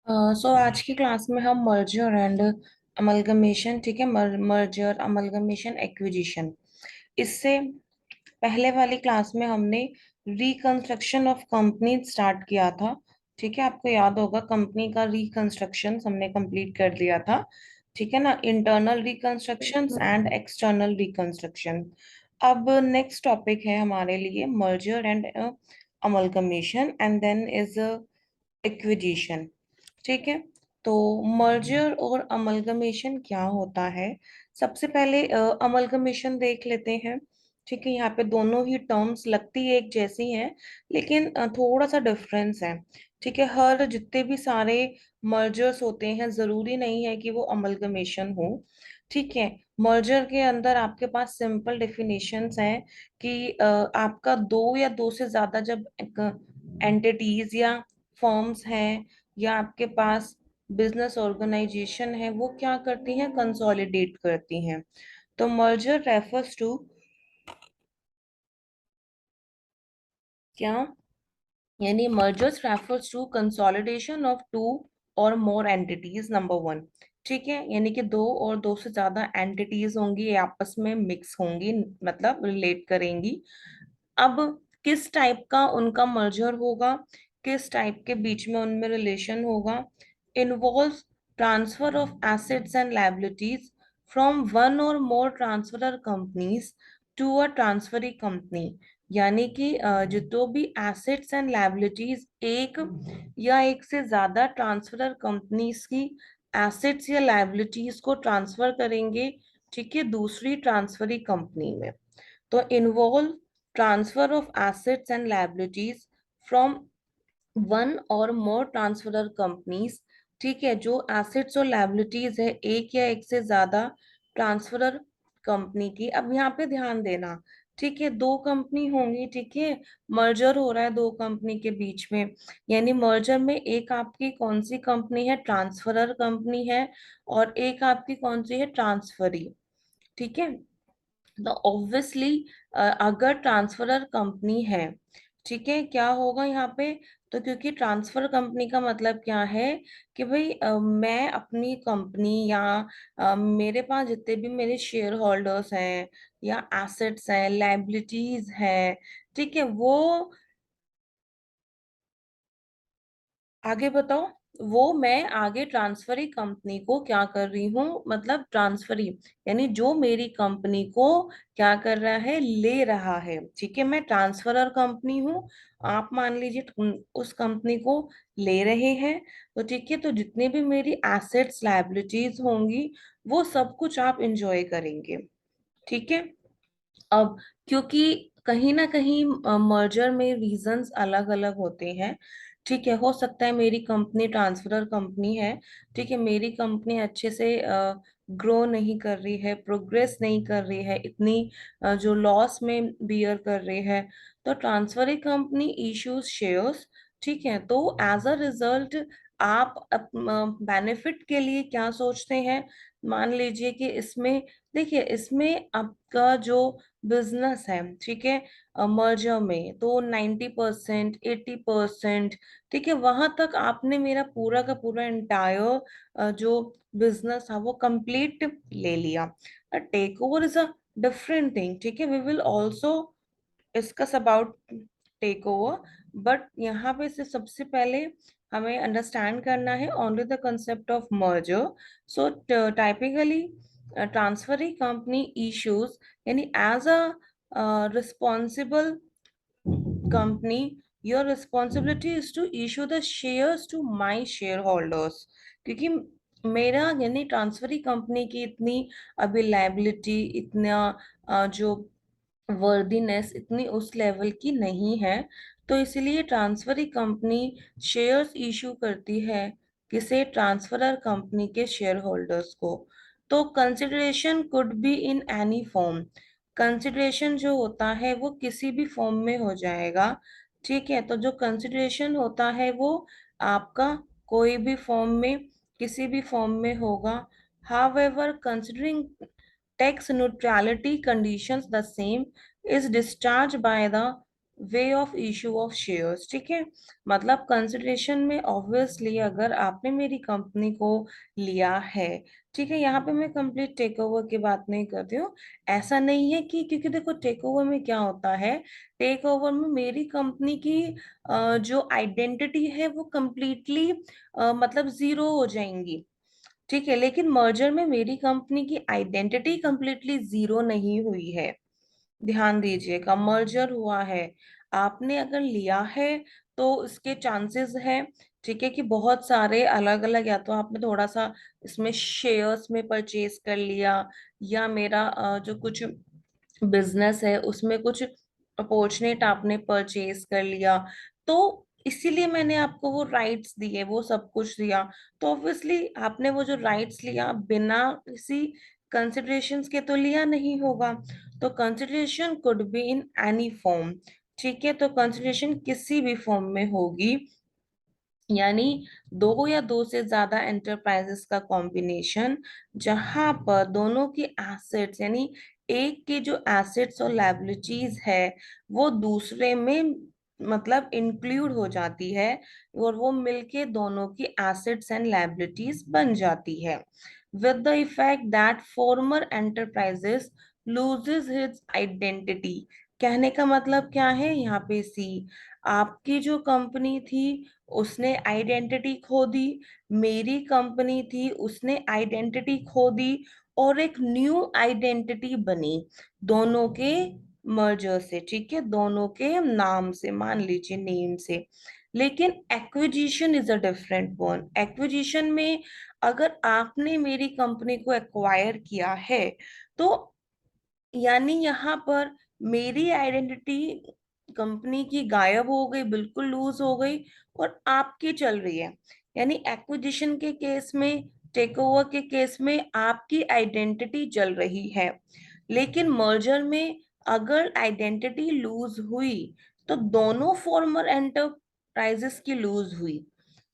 आज की क्लास में हम मर्जर एंड अमलगमेशन, ठीक है, मर्जर अमलगमेशन एक्विजिशन। इससे पहले वाली क्लास में हमने रिकंस्ट्रक्शन ऑफ कंपनी स्टार्ट किया था। ठीक है, आपको याद होगा कंपनी का रिकंस्ट्रक्शन हमने कंप्लीट कर लिया था। ठीक है ना, internal reconstruction and external reconstruction. अब नेक्स्ट टॉपिक है हमारे लिए merger and amalgamation and then is acquisition. ठीक है, तो मर्जर और अमलगमेशन क्या होता है? सबसे पहले अमलगमेशन देख लेते हैं। ठीक है, यहाँ पे दोनों ही टर्म्स लगती एक जैसी हैं, लेकिन थोड़ा सा डिफरेंस है। ठीक है, हर जितने भी सारे मर्जर्स होते हैं जरूरी नहीं है कि वो अमलगमेशन हो। ठीक है, मर्जर के अंदर आपके पास सिंपल डेफिनेशंस हैं कि आपका दो या दो से ज्यादा जब एंटिटीज या फर्म्स हैं या आपके पास बिजनेस ऑर्गेनाइजेशन है, वो क्या करती हैं, कंसोलिडेट करती हैं। तो मर्जर रेफर्स टू क्या, यानी mergers refers to consolidation of two और मोर एंटिटीज, नंबर वन। ठीक है, यानी कि दो और दो से ज्यादा एंटिटीज होंगी, ये आपस में मिक्स होंगी, मतलब रिलेट करेंगी। अब किस टाइप का उनका मर्जर होगा, किस टाइप के बीच में उनमें रिलेशन होगा? Involve transfer of assets and liabilities from one or more transferor companies to a transferee company. यानी कि जो भी एसेट्स एंड लायबिलिटीज एक या एक से ज्यादा ट्रांसफरर कंपनीज की एसेट्स या लायबिलिटीज को ट्रांसफर करेंगे, ठीक है, दूसरी ट्रांसफरी कंपनी में। तो involve transfer of assets and liabilities from one or more transferor companies. ठीक है, जो एसेट्स और लायबिलिटीज है एक या एक से ज्यादा ट्रांसफरर कंपनी की। अब यहाँ पे ध्यान देना, ठीक है, दो कंपनी होंगी, ठीक है, मर्जर हो रहा है दो कंपनी के बीच में, यानी मर्जर में एक आपकी कौन सी कंपनी है, ट्रांसफरर कंपनी है, और एक आपकी कौन सी है, ट्रांसफरी। ठीक है, तो ऑब्वियसली अगर ट्रांसफरर कंपनी है, ठीक है, क्या होगा यहाँ पे? तो क्योंकि ट्रांसफर कंपनी का मतलब क्या है कि भाई मैं अपनी कंपनी या मेरे पास जितने भी मेरे शेयर होल्डर्स हैं या एसेट्स हैं, लाइबिलिटीज हैं, ठीक है, वो आगे बताओ, वो मैं आगे ट्रांसफरी कंपनी को क्या कर रही हूँ, मतलब ट्रांसफरी यानी जो मेरी कंपनी को क्या कर रहा है, ले रहा है। ठीक है, मैं ट्रांसफरर कंपनी हूँ, आप मान लीजिए उस कंपनी को ले रहे हैं। तो ठीक है, तो जितने भी मेरी एसेट्स लायबिलिटीज होंगी वो सब कुछ आप इंजॉय करेंगे। ठीक है, अब क्योंकि कहीं ना कहीं मर्जर में रीजंस अलग अलग होते हैं। ठीक है, हो सकता है मेरी कंपनी ट्रांसफरर कंपनी है, ठीक है, मेरी कंपनी अच्छे से ग्रो नहीं कर रही है, प्रोग्रेस नहीं कर रही है, इतनी जो लॉस में बियर कर रही है, तो ट्रांसफरी कंपनी इश्यूज शेयर्स। ठीक है, तो एज अ रिजल्ट आप बेनिफिट के लिए क्या सोचते हैं? मान लीजिए कि इसमें, देखिए, इसमें आपका जो बिजनेस है, ठीक है, मर्जर में तो 90%, 80%, ठीक है, वहां तक आपने मेरा पूरा का पूरा एंटायर जो बिजनेस था वो कंप्लीट ले लिया। Take over is a different thing, ठीक है, we will also discuss about take over, but यहाँ पे से सबसे पहले हमें अंडरस्टैंड करना है only the concept of merger. So typically transferring company issues, यानी as a responsible company, your responsibility is to issue the shares to my shareholders। क्योंकि मेरा यानी ट्रांसफरी कंपनी की इतनी अभी लायबिलिटी, इतना जो वर्दीनेस इतनी उस लेवल की नहीं है, तो इसलिए ट्रांसफरी कंपनी शेयर्स इशू करती है, किसे, ट्रांसफरर कंपनी के शेयर होल्डर्स को। तो consideration could be in any form, consideration जो होता है वो किसी भी फॉर्म में हो जाएगा। ठीक है, तो जो कंसिडरेशन होता है वो आपका कोई भी फॉर्म में, किसी भी फॉर्म में होगा। however considering tax neutrality conditions the same is discharged by the way of issue of shares, ठीक है। मतलब कंसिडरेशन में ऑब्वियसली अगर आपने मेरी कंपनी को लिया है, ठीक है, यहाँ पे मैं कंप्लीट टेक ओवर की बात नहीं करती हूँ। ऐसा नहीं है कि, क्योंकि देखो टेक ओवर में क्या होता है, टेक ओवर में मेरी कंपनी की जो आइडेंटिटी है वो कंप्लीटली मतलब जीरो हो जाएंगी, ठीक है। लेकिन मर्जर में मेरी कंपनी की आइडेंटिटी कंप्लीटली जीरो नहीं हुई है। ध्यान दीजिएगा, मर्जर हुआ है, आपने अगर लिया है तो इसके चांसेस है, ठीक है, कि बहुत सारे अलग अलग, या तो आपने थोड़ा सा इसमें शेयर्स में परचेज कर लिया, या मेरा जो कुछ बिजनेस है उसमें कुछ अपॉर्चुनिटी आपने परचेज कर लिया, तो इसीलिए मैंने आपको वो राइट्स दिए, वो सब कुछ दिया। तो ऑब्वियसली आपने वो जो राइट्स लिया बिना किसी कंसिडरेशंस के तो लिया नहीं होगा। तो consideration could be in any form, ठीक है। तो कंसिडरेशन किसी भी फॉर्म में होगी, यानी दो या दो से ज्यादा एंटरप्राइजेस का कॉम्बिनेशन, जहां पर दोनों की एसेट्स, यानी एक की जो एसेट्स और लायबिलिटीज है वो दूसरे में मतलब इंक्लूड हो जाती है, और वो मिलके दोनों की एसेट्स एंड लायबिलिटीज बन जाती है, with the effect that former enterprises loses its identity। कहने का मतलब क्या है यहाँ पे, सी, आपकी जो कंपनी थी उसने आइडेंटिटी खो दी, मेरी कंपनी थी उसने आइडेंटिटी खो दी, और एक न्यू आइडेंटिटी बनी दोनों के मर्जर से, ठीक है, दोनों के नाम से, मान लीजिए नेम से। लेकिन acquisition is a different one. Acquisition में अगर आपने मेरी कंपनी को एक्वायर किया है तो यानी यहाँ पर मेरी आइडेंटिटी कंपनी की गायब हो गई, बिल्कुल लूज हो गई, और आपकी चल रही है। यानी एक्विजिशन के केस में, टेक ओवर के केस में आपकी आइडेंटिटी चल रही है। लेकिन मर्जर में अगर आइडेंटिटी लूज हुई तो दोनों फॉर्मर एंटरप्राइजेस की लूज हुई,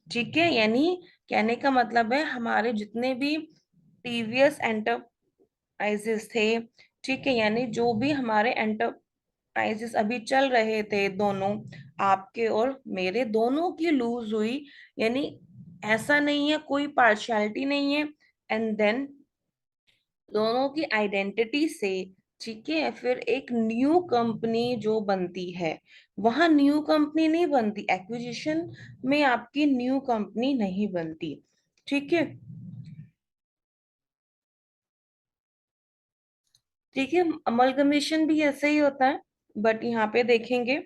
ठीक है। यानी कहने का मतलब है हमारे जितने भी प्रीवियस एंटरप्राइजेस थे, ठीक है, यानी जो भी हमारे एंटरप्राइजेस अभी चल रहे थे दोनों, आपके और मेरे दोनों की लूज हुई। यानी ऐसा नहीं है, कोई पार्शियलिटी नहीं है, एंड देन दोनों की आइडेंटिटी से, ठीक है, फिर एक न्यू कंपनी जो बनती है, वहां न्यू कंपनी नहीं बनती, एक्विजिशन में आपकी न्यू कंपनी नहीं बनती, ठीक है। ठीक है, अमलगमेशन भी ऐसे ही होता है, बट यहाँ पे देखेंगे,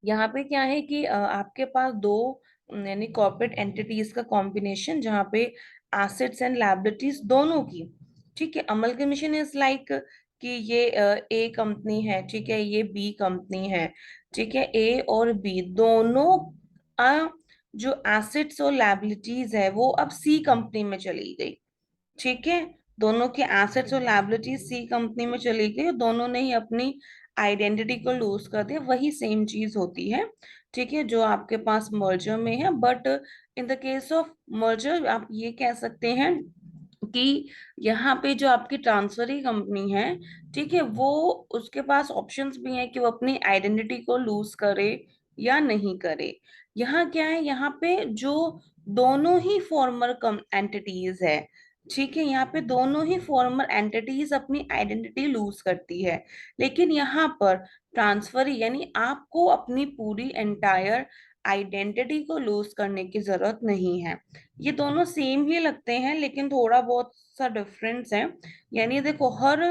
यहाँ पे क्या है कि आपके पास दो यानी कॉर्पोरेट एंटिटीज का कॉम्बिनेशन, जहाँ पे एसेट्स एंड लायबिलिटीज दोनों की, ठीक है। अमलगमेशन इज लाइक कि ये ए कंपनी है, ठीक है, ये बी कंपनी है, ठीक है, ए और बी दोनों जो एसेट्स और लायबिलिटीज है वो अब सी कंपनी में चली गई, ठीक है। दोनों के एसेट्स और लायबिलिटीज सी कंपनी में चली गई, और दोनों ने ही अपनी आइडेंटिटी को लूज कर दिया, वही सेम चीज होती है, ठीक है, जो आपके पास मर्जर में है। But in the case of merger आप ये कह सकते हैं कि यहाँ पे जो आपकी ट्रांसफरी कंपनी है, ठीक है, वो उसके पास ऑप्शंस भी हैं कि वो अपनी आइडेंटिटी को लूज करे या नहीं करे। यहाँ क्या है, यहाँ पे जो दोनों ही फॉर्मर एंटिटीज है, ठीक है, यहाँ पे दोनों ही फॉर्मर एंटिटीज अपनी आइडेंटिटी लूज करती है। लेकिन यहाँ पर ट्रांसफरी, यानी आपको अपनी पूरी एंटायर आइडेंटिटी को लूज करने की जरूरत नहीं है। ये दोनों सेम ही लगते हैं, लेकिन थोड़ा बहुत सा डिफरेंस है। यानी देखो, हर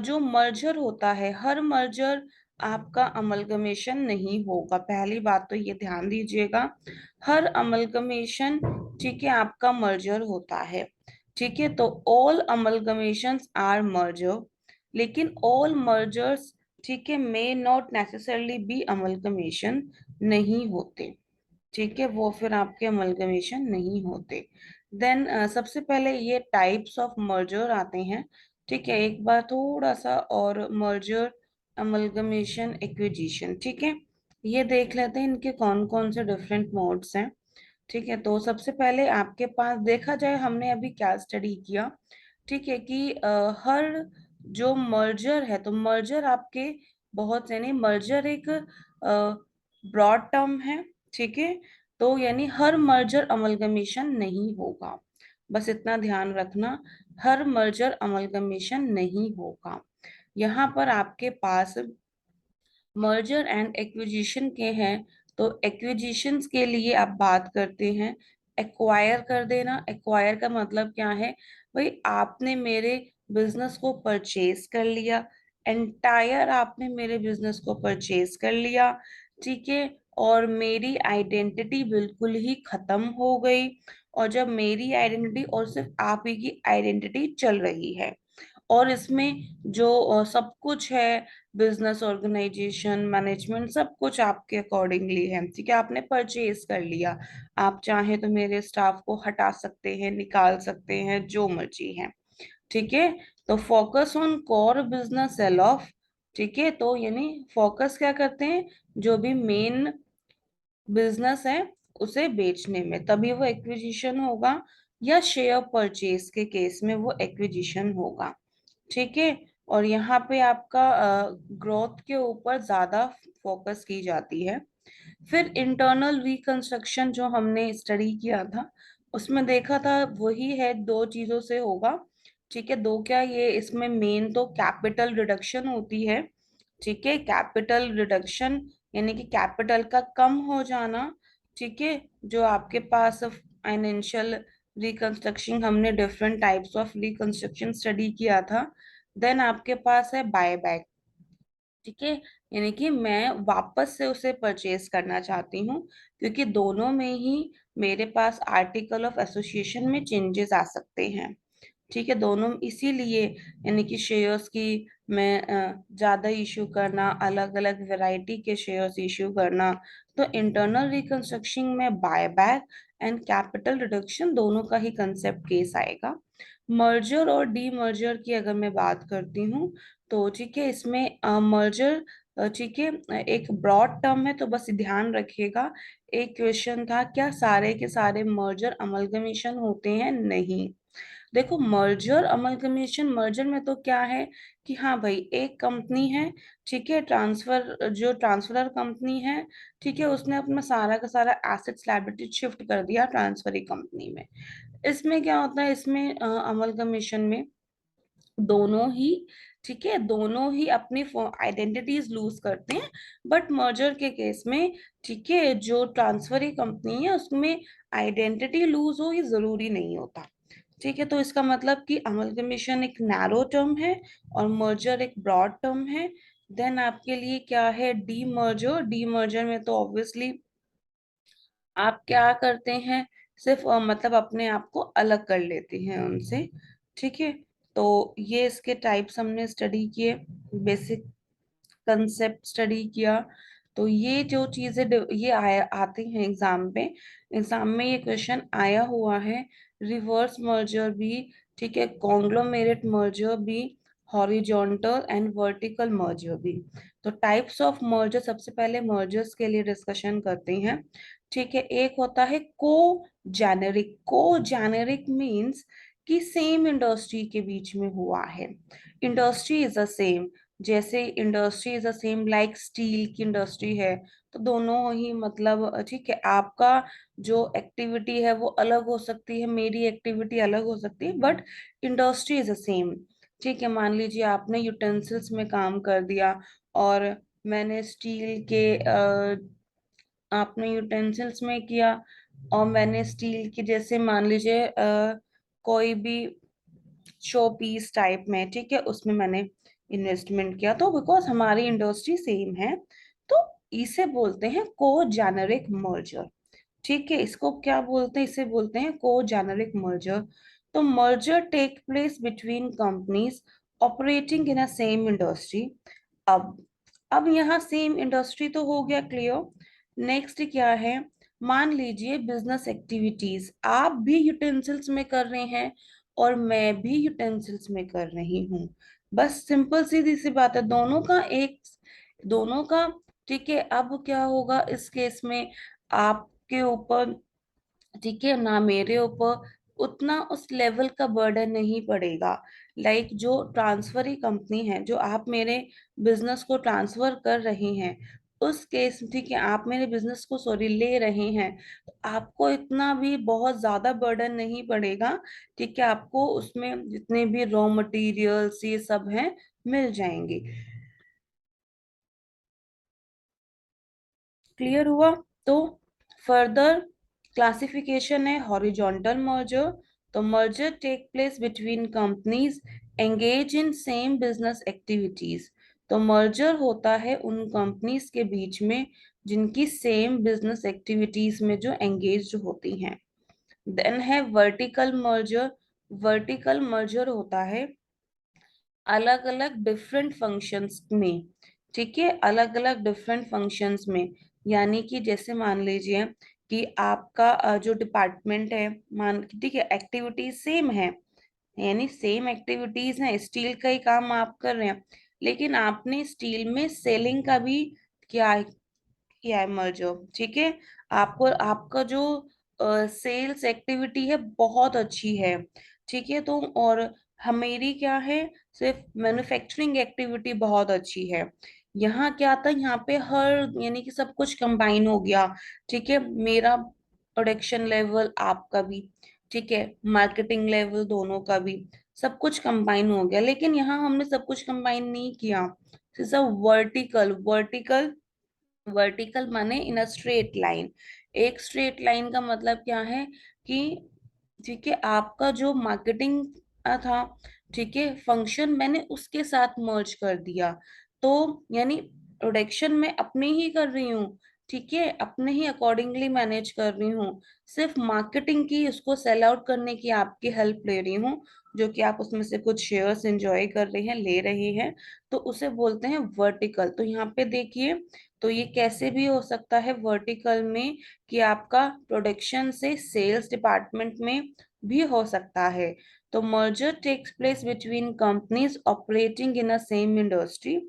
जो मर्जर होता है, हर मर्जर आपका अमलगमेशन नहीं होगा, पहली बात तो ये ध्यान दीजिएगा। हर अमलगमेशन, ठीक है, आपका मर्जर होता है, ठीक है। तो ऑल अमलगमेशंस आर मर्जर, लेकिन ऑल मर्जर्स, ठीक है, may not necessarily be amalgamation, नहीं होते, ठीक है, वो फिर आपके अमलगमेशन नहीं होते। देन सबसे पहले ये टाइप्स ऑफ मर्जर आते हैं, ठीक है। एक बार थोड़ा सा और, मर्जर, अमलगमेशन, एक्विजिशन, ठीक है, ये देख लेते हैं इनके कौन कौन से डिफरेंट मोड्स हैं, ठीक है। तो सबसे पहले आपके पास देखा जाए, हमने अभी क्या स्टडी किया, ठीक है, कि हर जो मर्जर है, तो मर्जर आपके बहुत यानी मर्जर एक ब्रॉड टर्म है, ठीक है। तो यानी हर मर्जर अमलगमेशन नहीं होगा, बस इतना ध्यान रखना, हर मर्जर अमलगमेशन नहीं होगा। यहाँ पर आपके पास मर्जर एंड एक्विजिशन के हैं, तो एक्विजिशंस के लिए आप बात करते हैं एक्वायर कर देना। एक्वायर का मतलब क्या है भाई, आपने मेरे बिजनेस को परचेज कर लिया, एंटायर आपने मेरे बिजनेस को परचेज कर लिया, ठीक है। और मेरी आइडेंटिटी बिल्कुल ही खत्म हो गई, और जब मेरी आइडेंटिटी और सिर्फ आप ही की आइडेंटिटी चल रही है, और इसमें जो सब कुछ है, बिजनेस ऑर्गेनाइजेशन मैनेजमेंट सब कुछ आपके अकॉर्डिंगली है, ठीक है, आपने परचेज कर लिया। आप चाहे तो मेरे स्टाफ को हटा सकते हैं, निकाल सकते हैं, जो मर्जी है, ठीक है। तो focus on core business sell off, ठीक है। तो यानी फोकस क्या करते हैं, जो भी मेन बिजनेस है उसे बेचने में, तभी वो एक्विजिशन होगा, या शेयर परचेज के केस में वो एक्विजिशन होगा, ठीक है। और यहाँ पे आपका ग्रोथ के ऊपर ज्यादा फोकस की जाती है। फिर इंटरनल रिकंस्ट्रक्शन जो हमने स्टडी किया था, उसमें देखा था वही है, दो चीजों से होगा, ठीक है। दो क्या, ये इसमें मेन तो कैपिटल रिडक्शन होती है, ठीक है। कैपिटल रिडक्शन यानी कि कैपिटल का कम हो जाना, ठीक है। जो आपके पास फाइनेंशियल रिकंस्ट्रक्शन, हमने different types of reconstruction study किया था। देन आपके पास है बायबैक, ठीक है। यानी कि मैं वापस से उसे परचेज करना चाहती हूँ, क्योंकि दोनों में ही मेरे पास आर्टिकल ऑफ एसोसिएशन में चेंजेस आ सकते हैं, ठीक है। दोनों इसीलिए, यानी कि शेयर्स की मैं ज्यादा इशू करना, अलग अलग वैरायटी के शेयर्स इशू करना, तो इंटरनल रिकंस्ट्रक्शन में बायबैक एंड कैपिटल रिडक्शन दोनों का ही कंसेप्ट केस आएगा। मर्जर और डी मर्जर की अगर मैं बात करती हूँ, तो ठीक है, इसमें मर्जर, ठीक है, एक ब्रॉड टर्म है, तो बस ध्यान रखिएगा। एक क्वेश्चन था, क्या सारे के सारे मर्जर अमलगमेशन होते हैं? नहीं। देखो, मर्जर अमलगमेशन, मर्जर में तो क्या है कि हाँ भाई, एक कंपनी है, ठीक है, ट्रांसफर, जो ट्रांसफरर कंपनी है, ठीक है, उसने अपना सारा का सारा एसेट्स लायबिलिटी शिफ्ट कर दिया ट्रांसफरी कंपनी में। इसमें क्या होता है, इसमें अमलगमेशन में दोनों ही, ठीक है, दोनों ही अपनी आइडेंटिटीज लूज करते हैं। बट मर्जर के केस में, ठीक है, जो ट्रांसफरी कंपनी है उसमें आइडेंटिटी लूज हो ये जरूरी नहीं होता, ठीक है। तो इसका मतलब कि अमलगमेशन एक नैरो टर्म है और मर्जर एक ब्रॉड टर्म है। देन आपके लिए क्या है, डी मर्जर। डी मर्जर में तो ऑब्वियसली आप क्या करते हैं, सिर्फ मतलब अपने आप को अलग कर लेते हैं उनसे, ठीक है। तो ये इसके टाइप्स हमने स्टडी किए, बेसिक कंसेप्ट स्टडी किया। तो ये जो चीजें ये आया आती हैं एग्जाम पे, एग्जाम में ये क्वेश्चन आया हुआ है। रिवर्स मर्जर भी, ठीक है, कॉन्ग्लोमेरेट मर्जर भी, हॉरिजॉन्टल एंड वर्टिकल मर्जर भी। तो टाइप्स ऑफ मर्जर, सबसे पहले मर्जर्स के लिए डिस्कशन करते हैं, ठीक है। एक होता है को जेनेरिक। को जेनेरिक मीन्स कि सेम इंडस्ट्री के बीच में हुआ है, इंडस्ट्री इज द सेम, जैसे industry is the same like steel की इंडस्ट्री है, तो दोनों ही मतलब, ठीक है, आपका जो एक्टिविटी है वो अलग हो सकती है, मेरी एक्टिविटी अलग हो सकती है, but industry is the same, ठीक है। मान लीजिए आपने यूटेंसिल्स में काम कर दिया, और मैंने स्टील के आपने यूटेंसिल्स में किया, और मैंने स्टील की, जैसे मान लीजिए कोई भी शो पीस टाइप में, ठीक है, उसमें मैंने इन्वेस्टमेंट किया, तो बिकॉज हमारी इंडस्ट्री सेम है, तो इसे बोलते हैं को जेनरिक मर्जर, ठीक है। इसको क्या बोलते हैं, इसे बोलते हैं को जेनरिक मर्जर। तो merger take place between companies operating in a same industry. अब अब यहाँ सेम इंडस्ट्री तो हो गया क्लियर। नेक्स्ट क्या है, मान लीजिए बिजनेस एक्टिविटीज आप भी यूटेंसिल्स में कर रहे हैं, और मैं भी यूटेंसिल्स में कर रही हूँ, बस सिंपल सीधी सी बात है, दोनों का एक, दोनों का, ठीक है। अब क्या होगा इस केस में, आपके ऊपर, ठीक है ना, मेरे ऊपर उतना उस लेवल का बर्डन नहीं पड़ेगा। लाइक जो ट्रांसफरी कंपनी है, जो आप मेरे बिजनेस को ट्रांसफर कर रही हैं, उस केस, ठीक है, आप मेरे बिजनेस को सॉरी ले रहे हैं, तो आपको इतना भी बहुत ज्यादा बर्डन नहीं पड़ेगा। ठीक है, आपको उसमें जितने भी रॉ मटेरियल्स ये सब हैं मिल जाएंगे। क्लियर हुआ? तो फर्दर क्लासिफिकेशन है हॉरिजॉन्टल मर्जर। तो merger take place between companies engage in same business activities. तो मर्जर होता है उन कंपनीज के बीच में जिनकी सेम बिजनेस एक्टिविटीज में जो एंगेज होती हैं। देन है वर्टिकल मर्जर। वर्टिकल मर्जर होता है अलग अलग डिफरेंट फंक्शंस में। ठीक है, अलग अलग डिफरेंट फंक्शंस में, यानी कि जैसे मान लीजिए कि आपका जो डिपार्टमेंट है, मान, ठीक है, एक्टिविटीज सेम है, यानी सेम एक्टिविटीज हैं, स्टील का ही काम आप कर रहे हैं, लेकिन आपने स्टील में सेलिंग का भी किया है, किया है मर्जर। ठीक है, आपको आपका जो सेल्स एक्टिविटी है बहुत अच्छी है। ठीक है, तो और हमेरी क्या है, सिर्फ मैन्युफैक्चरिंग एक्टिविटी बहुत अच्छी है। यहाँ क्या था, यहाँ पे हर, यानी कि सब कुछ कंबाइन हो गया। ठीक है, मेरा प्रोडक्शन लेवल, आपका भी, ठीक है, मार्केटिंग लेवल, दोनों का भी सब कुछ कंबाइन हो गया। लेकिन यहाँ हमने सब कुछ कंबाइन नहीं किया, सिर्फ वर्टिकल। वर्टिकल, वर्टिकल माने इन अ स्ट्रेट लाइन। एक स्ट्रेट लाइन का मतलब क्या है कि, ठीक है, आपका जो मार्केटिंग था, ठीक है, फंक्शन मैंने उसके साथ मर्ज कर दिया। तो यानी प्रोडक्शन में अपने ही कर रही हूँ, ठीक है, अपने ही अकॉर्डिंगली मैनेज कर रही हूँ। सिर्फ मार्केटिंग की, उसको सेल आउट करने की आपकी हेल्प ले रही हूँ, जो कि आप उसमें से कुछ शेयर्स एंजॉय कर रहे हैं, ले रहे हैं। तो उसे बोलते हैं वर्टिकल। तो यहाँ पे देखिए, तो ये कैसे भी हो सकता है वर्टिकल में, कि आपका प्रोडक्शन से सेल्स डिपार्टमेंट में भी हो सकता है। तो merger takes place between companies operating in a same industry.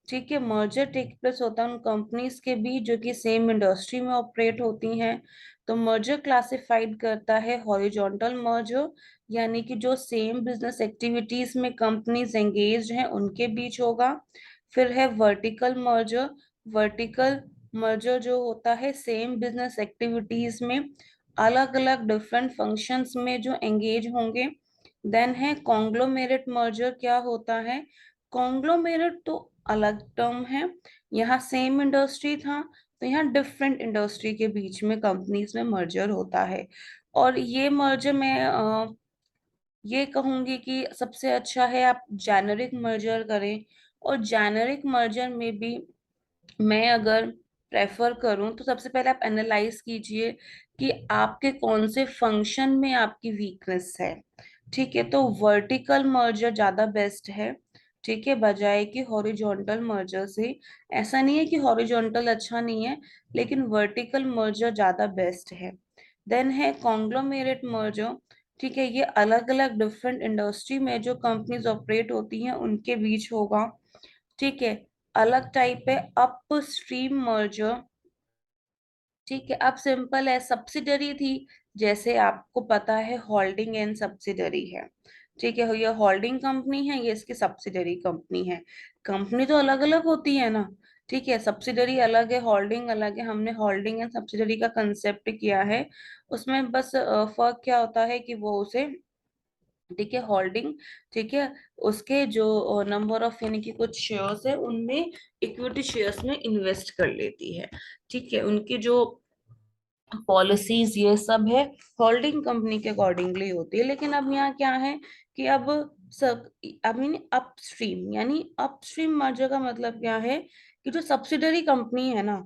ठीक है, मर्जर टेक प्लेस होता है उन कंपनीज के बीच जो कि सेम इंडस्ट्री में ऑपरेट होती हैं। तो मर्जर क्लासिफाइड करता है हॉरिजॉन्टल मर्जर, यानी कि जो सेम बिजनेस एक्टिविटीज में कंपनीज एंगेज हैं उनके बीच होगा। फिर है वर्टिकल मर्जर। वर्टिकल मर्जर जो होता है सेम बिजनेस एक्टिविटीज में अलग अलग डिफरेंट फंक्शंस में जो एंगेज होंगे। देन है कॉन्ग्लोमेरेट मर्जर। क्या होता है कॉन्ग्लोमेरेट? तो अलग टर्म है, यहाँ सेम इंडस्ट्री था, तो यहाँ डिफरेंट इंडस्ट्री के बीच में कंपनीज में मर्जर होता है। और ये मर्जर मैं ये कहूंगी कि सबसे अच्छा है आप जेनेरिक मर्जर करें। और जेनेरिक मर्जर में भी मैं अगर प्रेफर करूं, तो सबसे पहले आप एनालाइज कीजिए कि आपके कौन से फंक्शन में आपकी वीकनेस है। ठीक है, तो वर्टिकल मर्जर ज्यादा बेस्ट है, ठीक है, बजाय कि हॉरिजॉन्टल मर्जर से। ऐसा नहीं है कि हॉरिजॉन्टल अच्छा नहीं है, लेकिन वर्टिकल मर्जर ज्यादा बेस्ट है। देन है कॉन्ग्लोमेरेट मर्जर। ठीक है, ये अलग अलग डिफरेंट इंडस्ट्री में जो कंपनीज ऑपरेट होती हैं उनके बीच होगा। ठीक है, अलग टाइप है अपस्ट्रीम मर्जर। ठीक है, अब सिंपल है, सब्सिडरी थी, जैसे आपको पता है होल्डिंग एंड सब्सिडरी है। ठीक है, ये होल्डिंग कंपनी है, ये इसकी सब्सिडरी कंपनी है। कंपनी तो अलग अलग होती है ना, ठीक है, सब्सिडरी अलग है, होल्डिंग अलग है। हमने होल्डिंग एंड सब्सिडरी का कंसेप्ट किया है, उसमें बस फर्क क्या होता है कि वो उसे, ठीक है, होल्डिंग, ठीक है, उसके जो नंबर ऑफ, यानी कि कुछ शेयर्स है उनमें इक्विटी शेयर्स में इन्वेस्ट कर लेती है। ठीक है, उनकी जो पॉलिसीज ये सब है होल्डिंग कंपनी के अकॉर्डिंगली होती है। लेकिन अब यहाँ क्या है कि अब सब, आई मीन अपस्ट्रीम, यानी अपस्ट्रीम मर्जर का मतलब क्या है कि जो सब्सिडरी कंपनी है ना,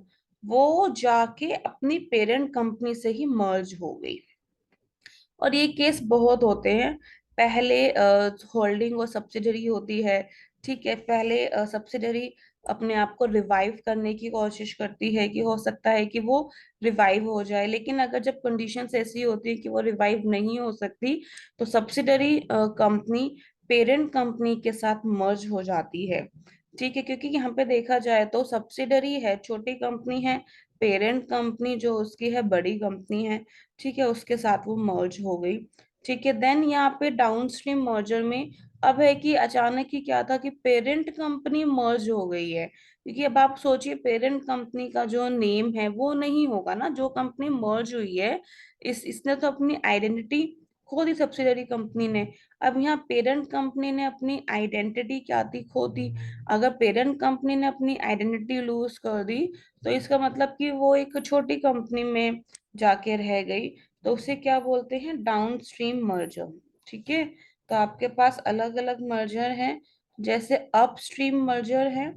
वो जाके अपनी पेरेंट कंपनी से ही मर्ज हो गई। और ये केस बहुत होते हैं। पहले होल्डिंग और सब्सिडरी होती है, ठीक है, पहले सब्सिडरी अपने आप को रिवाइव करने की कोशिश करती है कि हो सकता है कि वो रिवाइव हो जाए, लेकिन अगर जब कंडीशंस ऐसी होती है कि वो रिवाइव नहीं हो सकती, तो सब्सिडरी कंपनी पेरेंट कंपनी के साथ मर्ज हो जाती है। ठीक है, क्योंकि यहाँ पे देखा जाए तो सब्सिडरी है छोटी कंपनी है, पेरेंट कंपनी जो उसकी है बड़ी कंपनी है, ठीक है, उसके साथ वो मर्ज हो गई। ठीक है। देन यहाँ पे डाउनस्ट्रीम मर्जर में अब है कि अचानक ही क्या था कि पेरेंट कंपनी मर्ज हो गई है, क्योंकि अब आप सोचिए पेरेंट कंपनी का जो नेम है वो नहीं होगा ना, जो कंपनी मर्ज हुई है इसने तो अपनी आइडेंटिटी खो दी सब्सिडरी कंपनी ने। अब यहाँ पेरेंट कंपनी ने अपनी आइडेंटिटी क्या थी, खो दी। अगर पेरेंट कंपनी ने अपनी आइडेंटिटी लूज कर दी तो इसका मतलब कि वो एक छोटी कंपनी में जाके रह गई, तो उसे क्या बोलते हैं, डाउनस्ट्रीम मर्जर। ठीक है। तो आपके पास अलग अलग मर्जर हैं, जैसे अपस्ट्रीम मर्जर है।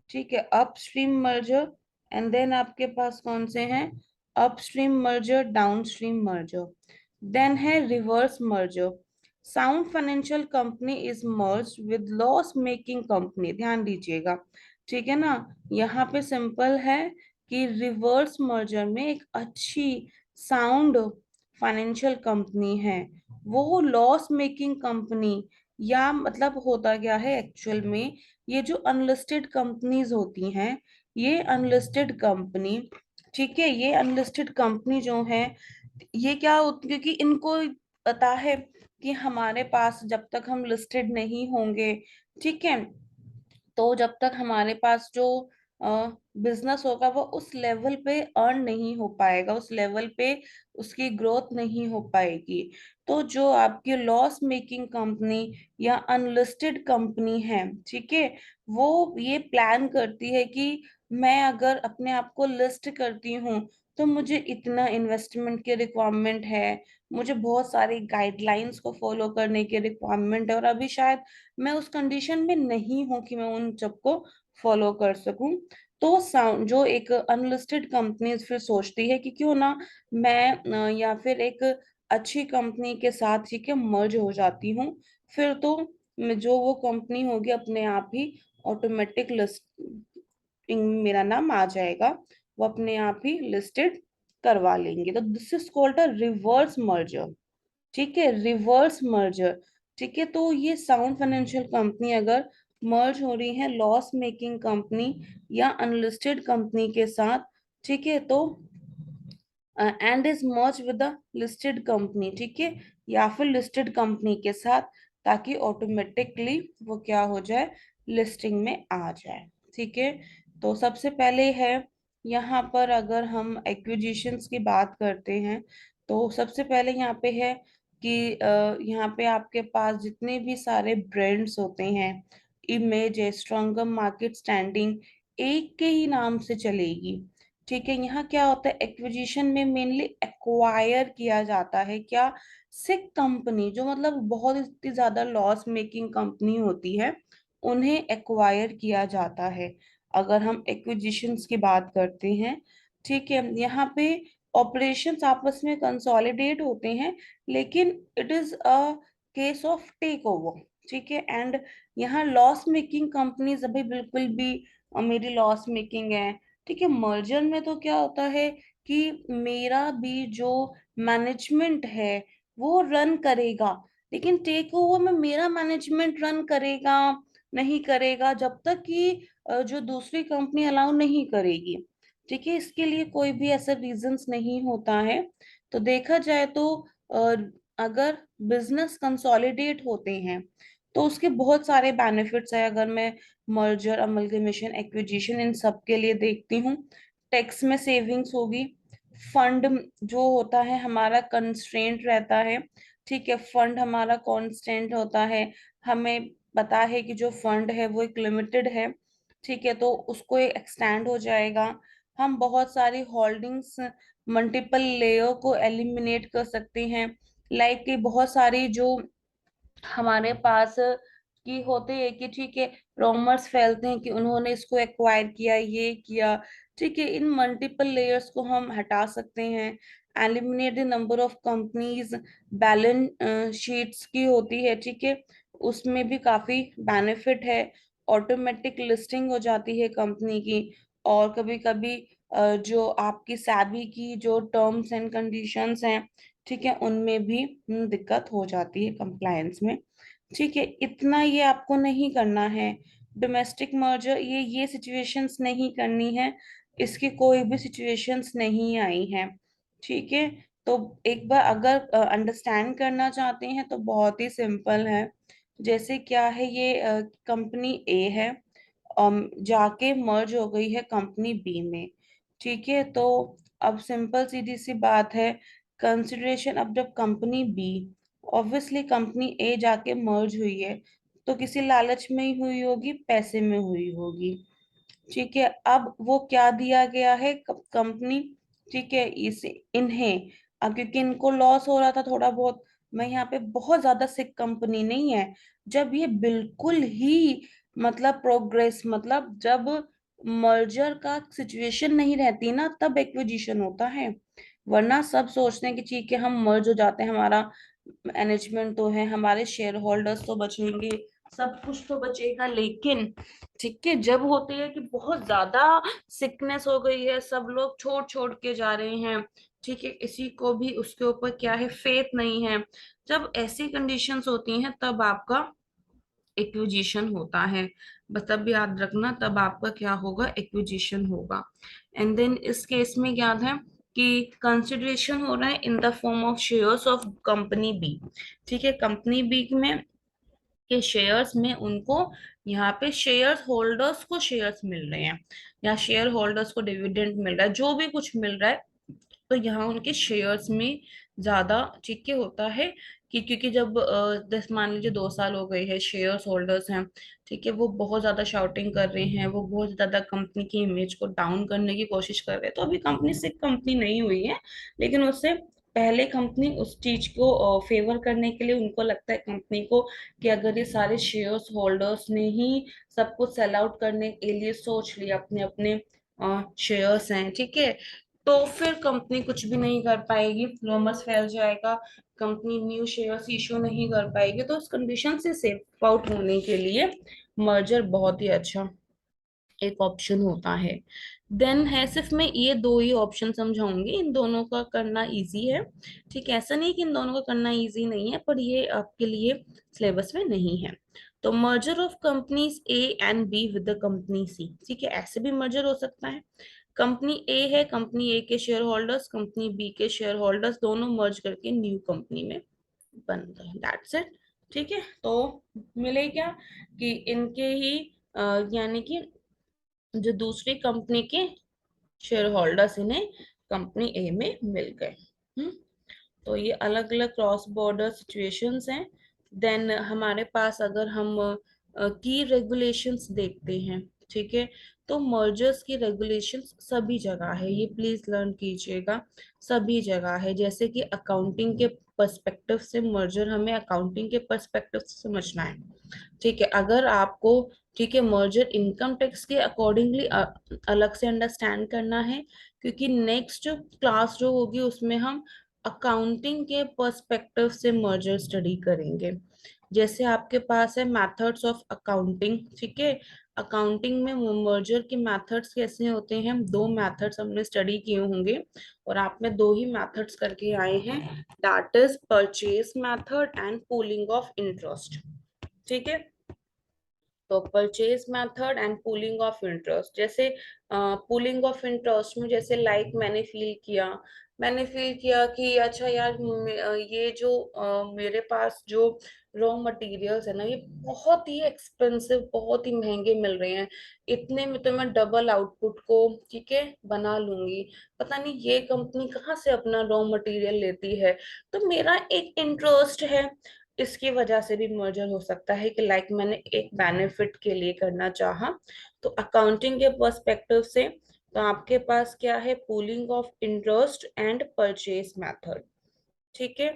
ठीक है, अपस्ट्रीम मर्जर। एंड देन आपके पास कौन से हैं, upstream merger, downstream merger. Then है reverse merger. Sound financial company is merge with loss making company, ध्यान दीजिएगा। ठीक है ना। यहाँ पे सिंपल है कि रिवर्स मर्जर में एक अच्छी साउंड फाइनेंशियल कंपनी है, वो लॉस मेकिंग कंपनी, या मतलब होता क्या है एक्चुअल में, ये जो अनलिस्टेड कंपनीज होती हैं, ये अनलिस्टेड कंपनी, ठीक है, ये अनलिस्टेड कंपनी जो है, ये क्या होती, क्योंकि इनको पता है कि हमारे पास जब तक हम लिस्टेड नहीं होंगे, ठीक है, तो जब तक हमारे पास जो बिजनेस होगा वो उस लेवल पे अर्न नहीं हो पाएगा, उस लेवल पे उसकी ग्रोथ नहीं हो पाएगी। तो जो आपकी लॉस मेकिंग कंपनी या अनलिस्टेड कंपनी है, ठीक है, वो ये प्लान करती है कि मैं अगर अपने आप को लिस्ट करती हूँ तो मुझे इतना इन्वेस्टमेंट की रिक्वायरमेंट है, मुझे बहुत सारी गाइडलाइंस को फॉलो करने की रिक्वायरमेंट है, और अभी शायद मैं उस कंडीशन में नहीं हूं कि मैं उन सबको फॉलो कर सकूं। तो साउंड जो एक अनलिस्टेड कंपनी फिर सोचती है कि क्यों ना मैं या फिर एक अच्छी कंपनी के साथ ठीक है मर्ज हो जाती हूँ, फिर तो जो वो कंपनी होगी अपने आप ही ऑटोमेटिक लिस्टिंग मेरा नाम आ जाएगा, वो अपने आप ही लिस्टेड करवा लेंगे। तो this is called a reverse merger. ठीक है, रिवर्स मर्जर। ठीक है, तो ये साउंड फाइनेंशियल कंपनी अगर मर्ज हो रही है लॉस मेकिंग कंपनी या अनलिस्टेड कंपनी के साथ, ठीक है, तो and is merge with the listed company, ठीक है, या फिर लिस्टेड कंपनी के साथ, ताकि ऑटोमेटिकली वो क्या हो जाए, लिस्टिंग में आ जाए। ठीक है। तो सबसे पहले है यहाँ पर अगर हम एक्विजिशंस की बात करते हैं, तो सबसे पहले यहाँ पे है कि यहाँ पे आपके पास जितने भी सारे ब्रांड्स होते हैं, इमेज है, स्ट्रॉन्गर मार्केट स्टैंडिंग, एक के ही नाम से चलेगी। ठीक है, यहाँ क्या होता है एक्विजिशन में, मेनली एक्वायर किया जाता है क्या, सिक कंपनी जो मतलब बहुत इतनी ज्यादा लॉस मेकिंग कंपनी होती है, उन्हें एक्वायर किया जाता है, अगर हम एक्विजिशंस की बात करते हैं। ठीक है, यहाँ पे ऑपरेशंस आपस में कंसोलिडेट होते हैं, लेकिन it is a case of take over. ठीक है, एंड यहाँ लॉस मेकिंग कंपनीज अभी बिल्कुल भी मेरी लॉस मेकिंग है। ठीक है, मर्जर में तो क्या होता है कि मेरा भी जो मैनेजमेंट है वो रन करेगा, लेकिन टेक ओवर में मेरा मैनेजमेंट रन करेगा नहीं करेगा जब तक कि जो दूसरी कंपनी अलाउ नहीं करेगी। ठीक है, इसके लिए कोई भी ऐसा रीजंस नहीं होता है। तो देखा जाए तो अ, अगर बिजनेस कंसोलिडेट होते हैं तो उसके बहुत सारे बेनिफिट्स है। अगर मैं मर्जर, अमलगमेशन, एक्विजिशन इन सब के लिए देखती हूँ, टैक्स में सेविंग्स होगी, फंड जो होता है हमारा कंस्ट्रेंट रहता है। ठीक है, फंड हमारा कांस्टेंट होता है, हमें पता है कि जो फंड है वो एक लिमिटेड है। ठीक है, तो उसको एक्सटेंड हो जाएगा, हम बहुत सारी होल्डिंग्स, मल्टीपल लेयर को एलिमिनेट कर सकते हैं। लाइक की बहुत सारी जो हमारे पास की होते हैं कि ठीक है, रोमर्स फैलते हैं कि उन्होंने इसको एक्वायर किया, ये किया। ठीक है, इन मल्टीपल लेयर्स को हम हटा सकते हैं, eliminate the number of companies, balance sheets की होती है, ठीक है, उसमें भी काफी बेनिफिट है, ऑटोमेटिक लिस्टिंग हो जाती है कंपनी की। और कभी कभी जो आपकी सैबी की जो टर्म्स एंड कंडीशंस हैं, ठीक है, उनमें भी दिक्कत हो जाती है कंप्लायंस में। ठीक है, इतना ये आपको नहीं करना है, डोमेस्टिक मर्जर ये सिचुएशंस नहीं करनी है, इसकी कोई भी सिचुएशंस नहीं आई हैं। ठीक है, तो एक बार अगर अंडरस्टैंड करना चाहते हैं तो बहुत ही सिंपल है। जैसे क्या है, ये कंपनी ए है, जाके मर्ज हो गई है कंपनी बी में। ठीक है, तो अब सिंपल सीधी सी बात है, कंसिडरेशन, अब जब कंपनी बी, ऑब्वियसली कंपनी ए जाके मर्ज हुई है, तो किसी लालच में ही हुई होगी, पैसे में हुई होगी। ठीक है, अब वो क्या दिया गया है, कंपनी, ठीक है, इसे इन्हें, अब क्योंकि इनको लॉस हो रहा था थोड़ा बहुत, मैं यहाँ पे बहुत ज्यादा सिक कंपनी नहीं है, जब ये बिल्कुल ही मतलब प्रोग्रेस, मतलब जब मर्जर का सिचुएशन नहीं रहती ना, तब एक्विजिशन होता है। वरना सब सोचते हैं कि ठीक है हम मर्ज हो जाते हैं, हमारा मैनेजमेंट तो है, हमारे शेयर होल्डर्स तो बचेंगे, सब कुछ तो बचेगा, लेकिन ठीक है जब होती है कि बहुत ज्यादा सिकनेस हो गई है, सब लोग छोड़ छोड़ के जा रहे हैं, ठीक है, किसी को भी उसके ऊपर क्या है, फेथ नहीं है, जब ऐसी कंडीशंस होती हैं तब आपका एक्विजिशन होता है। बस तब याद रखना, तब आपका क्या होगा, एक्विजिशन होगा। एंड देन इस केस में याद है कि कंसिडरेशन हो रहा है in the form of shares of company B. ठीक है, कंपनी बी में के शेयर्स में उनको, यहाँ पे शेयर होल्डर्स को शेयर्स मिल रहे हैं, या शेयर होल्डर्स को डिविडेंड मिल रहा है, जो भी कुछ मिल रहा है, तो यहाँ उनके शेयर्स में ज्यादा, ठीक है, होता है कि क्योंकि जब 10 मान लीजिए 2 साल हो गए हैं, शेयर्स होल्डर्स हैं, ठीक है, वो बहुत ज्यादा शाउटिंग कर रहे हैं, वो बहुत ज्यादा कंपनी की इमेज को डाउन करने की कोशिश कर रहे हैं, तो अभी कंपनी से कंपनी नहीं हुई है, लेकिन उससे पहले कंपनी उस चीज को फेवर करने के लिए, उनको लगता है कंपनी को कि अगर ये सारे शेयर्स होल्डर्स ने ही सब कुछ सेल आउट करने के लिए सोच लिया, अपने अपने शेयर्स हैं, ठीक है, तो फिर कंपनी कुछ भी नहीं कर पाएगी, रोमर्स फैल जाएगा, कंपनी न्यू शेयर्स इशू नहीं कर पाएगी। तो इस कंडीशन से सेफ आउट होने के लिए मर्जर बहुत ही अच्छा एक ऑप्शन होता है। देन है, सिर्फ मैं ये दो ही ऑप्शन समझाऊंगी, इन दोनों का करना इजी है। ठीक है, ऐसा नहीं कि इन दोनों का करना इजी नहीं है, पर ये आपके लिए सिलेबस में नहीं है। तो merger of companies A and B with the company C, ठीक है, ऐसे भी मर्जर हो सकता है। कंपनी ए है, कंपनी ए के शेयर होल्डर्स कंपनी बी के शेयर होल्डर्स दोनों मर्ज करके न्यू कंपनी में बन गए, दैट्स इट। ठीक है, तो मिले क्या कि इनके ही यानी कि जो दूसरी कंपनी के शेयर होल्डर्स इन्हें कंपनी ए में मिल गए। हम्म, तो ये अलग अलग क्रॉस बॉर्डर सिचुएशंस हैं। देन हमारे पास अगर हम की रेगुलेशंस देखते हैं, ठीक है, तो मर्जर्स की रेगुलेशंस सभी जगह है, ये प्लीज लर्न कीजिएगा, सभी जगह है। जैसे कि अकाउंटिंग के पर्सपेक्टिव से मर्जर, हमें अकाउंटिंग के पर्सपेक्टिव से समझना है। ठीक है, अगर आपको, ठीक है, मर्जर इनकम टैक्स के अकॉर्डिंगली अलग से अंडरस्टैंड करना है, क्योंकि नेक्स्ट क्लास जो होगी उसमें हम अकाउंटिंग के पर्सपेक्टिव से मर्जर स्टडी करेंगे। जैसे आपके पास है मेथड्स ऑफ अकाउंटिंग, ठीक है, अकाउंटिंग में मर्जर के मेथड्स कैसे होते हैं, दो मेथड्स हमने स्टडी किए होंगे, और आप में दो ही मेथड्स करके आए हैं, that is purchase method and pooling of interest. ठीक है, तो purchase method and pooling of interest, जैसे पूलिंग ऑफ इंटरेस्ट में, जैसे लाइक मैंने फील किया कि अच्छा यार, ये जो मेरे पास जो रॉ मटेरियल्स है ना, ये बहुत ही एक्सपेंसिव, बहुत ही महंगे मिल रहे हैं, इतने में तो मैं डबल आउटपुट को, ठीक है, बना लूंगी, पता नहीं ये कंपनी कहाँ से अपना रॉ मटेरियल लेती है, तो मेरा एक इंटरेस्ट है, इसकी वजह से भी मर्जर हो सकता है कि लाइक मैंने एक बेनिफिट के लिए करना चाहा। तो अकाउंटिंग के पर्सपेक्टिव से, तो आपके पास क्या है, pooling of interest and purchase method. ठीक है,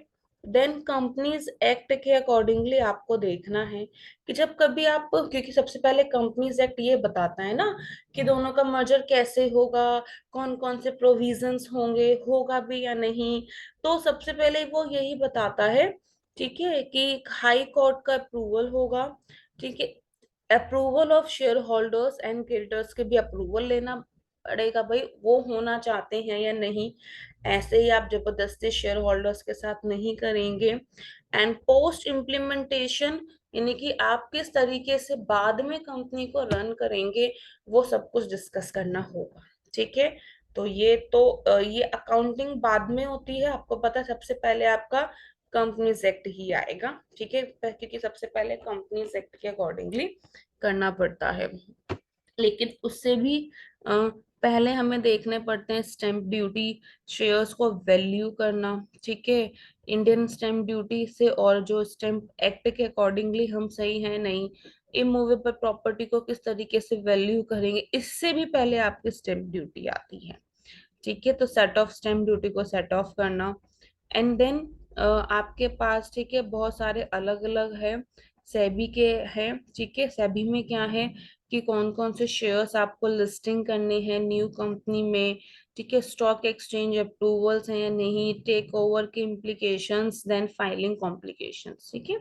देन कंपनीज एक्ट के अकॉर्डिंगली आपको देखना है कि जब कभी आप, क्योंकि सबसे पहले कंपनीज एक्ट ये बताता है ना कि दोनों का मर्जर कैसे होगा, कौन कौन से प्रोविजंस होंगे, होगा भी या नहीं, तो सबसे पहले वो यही बताता है, ठीक है, कि हाई कोर्ट का अप्रूवल होगा, ठीक है, approval of share holders and creditors के भी अप्रूवल लेना पड़ेगा, भाई वो होना चाहते हैं या नहीं, ऐसे ही आप जबरदस्ती शेयर होल्डर्स के साथ नहीं करेंगे। एंड पोस्ट इम्प्लीमेंटेशन, यानी कि आप किस तरीके से बाद में कंपनी को रन करेंगे, वो सब कुछ डिस्कस करना होगा। ठीक है, तो ये अकाउंटिंग बाद में होती है, आपको पता है, सबसे पहले आपका कंपनीज एक्ट ही आएगा, ठीक है, क्योंकि सबसे पहले कंपनीज एक्ट के अकॉर्डिंगली करना पड़ता है। लेकिन उससे भी अ, पहले हमें देखने पड़ते हैं स्टैंप ड्यूटी, शेयर्स को वैल्यू करना, ठीक है, इंडियन स्टैंप ड्यूटी से और जो स्टैंप एक्ट के अकॉर्डिंगली हम सही है नहीं, इमूवेबल प्रॉपर्टी को किस तरीके से वैल्यू करेंगे, इससे भी पहले आपकी स्टैंप ड्यूटी आती है, ठीक है। तो सेट ऑफ स्टैम्प ड्यूटी को सेट ऑफ करना, एंड देन आपके पास, ठीक है, बहुत सारे अलग अलग है, सेबी के हैं, ठीक है, सेबी में क्या है कि कौन कौन से शेयर्स आपको लिस्टिंग करने हैं न्यू कंपनी में, ठीक है, स्टॉक एक्सचेंज अप्रूवल्स हैं या नहीं, टेक ओवर के इम्प्लीकेशंस, देन फाइलिंग कॉम्प्लिकेशंस, ठीक है,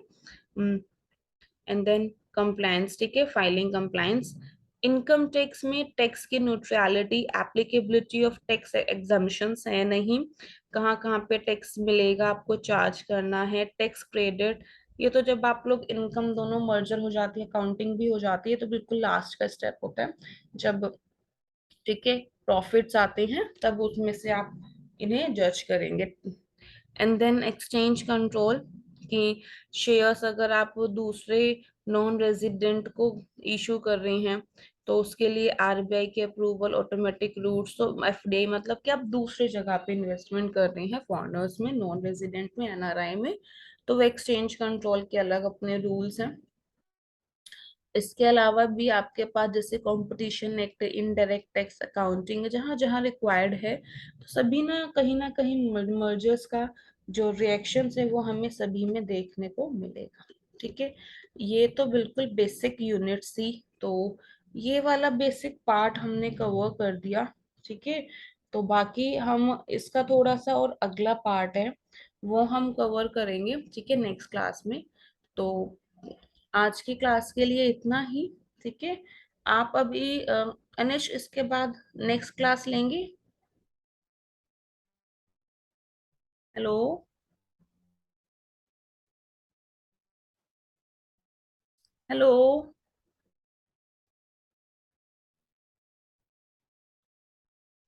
एंड देन कंप्लायंस, ठीक है, फाइलिंग कंप्लायंस, इनकम टैक्स में टैक्स की neutrality, applicability of tax exemptions है नहीं, कहाँ कहाँ पे टैक्स मिलेगा, आपको चार्ज करना है, टैक्स क्रेडिट, ये तो जब आप लोग इनकम दोनों मर्जर हो जाती है, अकाउंटिंग भी हो जाती है, तो बिल्कुल लास्ट का स्टेप होता है जब, ठीक है, प्रॉफिट्स आते हैं तब उसमें से आप इन्हें जज करेंगे, एंड देन एक्सचेंज कंट्रोल, कि शेयर्स अगर आप दूसरे नॉन रेजिडेंट को इशू कर रहे हैं तो उसके लिए आरबीआई के अप्रूवल, ऑटोमेटिक रूट्स, तो एफडीआई मतलब कि आप दूसरे जगह पे इन्वेस्टमेंट कर रहे हैं, फॉरेनर्स में, नॉन रेजिडेंट में, एनआरआई में, तो वो एक्सचेंज कंट्रोल के अलग अपने रूल्स हैं। इसके अलावा भी आपके पास जैसे competition act, indirect tax accounting, जहाँ जहाँ रिक्वायर्ड है, तो सभी ना कहीं मर्जर्स का जो रिएक्शन है वो हमें सभी में देखने को मिलेगा, ठीक है। ये तो बिल्कुल बेसिक यूनिट सी, तो ये वाला बेसिक पार्ट हमने कवर कर दिया, ठीक है। तो बाकी हम इसका थोड़ा सा और अगला पार्ट है वो हम कवर करेंगे, ठीक है, नेक्स्ट क्लास में। तो आज की क्लास के लिए इतना ही, ठीक है। आप अभी अनिश इसके बाद नेक्स्ट क्लास लेंगे? हेलो? हेलो?